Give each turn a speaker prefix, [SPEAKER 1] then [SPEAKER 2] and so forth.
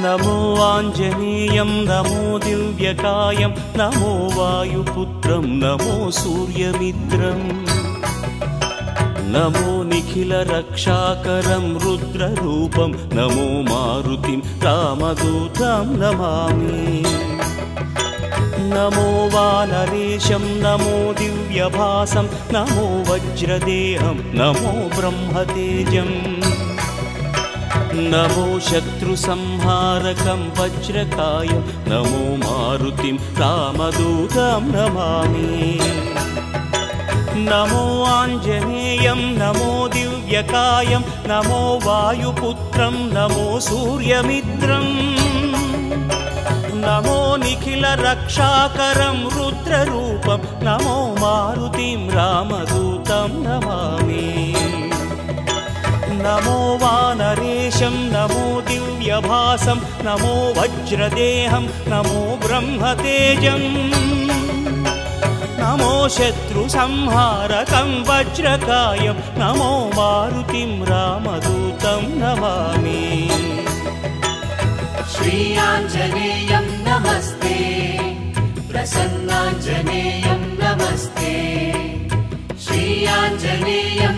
[SPEAKER 1] नमो आञ्जनेयं नमो दिव्यकायं नमो वायुपुत्रं नमो सूर्यमित्रम् नमो निखिलरक्षाकरं रुद्ररूपं नमो मारुतिं रामदूतं नमामि नमो वानरेशं नमो दिव्यभासं नमो वज्रदेहं नमो ब्रह्मतेजम् नमो शत्रुसंहारकं वज्रकायं नमो मारुतिं रामदूतं नमामि नमो आञ्जनेयं नमो दिव्यकायं नमो वायुपुत्रं नमो सूर्यमित्रम् नमो निखिलरक्षाकरं रुद्ररूपं नमो मारुतिं रामदूतं नमामि नमो वानरेशं नमो दिव्यभासं नमो वज्रदेहं नमो ब्रह्मतेजम् नमो शत्रुसंहारकं वज्रकायं नमो मारुतिं रामदूतं नमामि
[SPEAKER 2] श्री आञ्जनेयं नमस्ते प्रसन्नाञ्जनेयं नमस्ते श्री आञ्जनेयं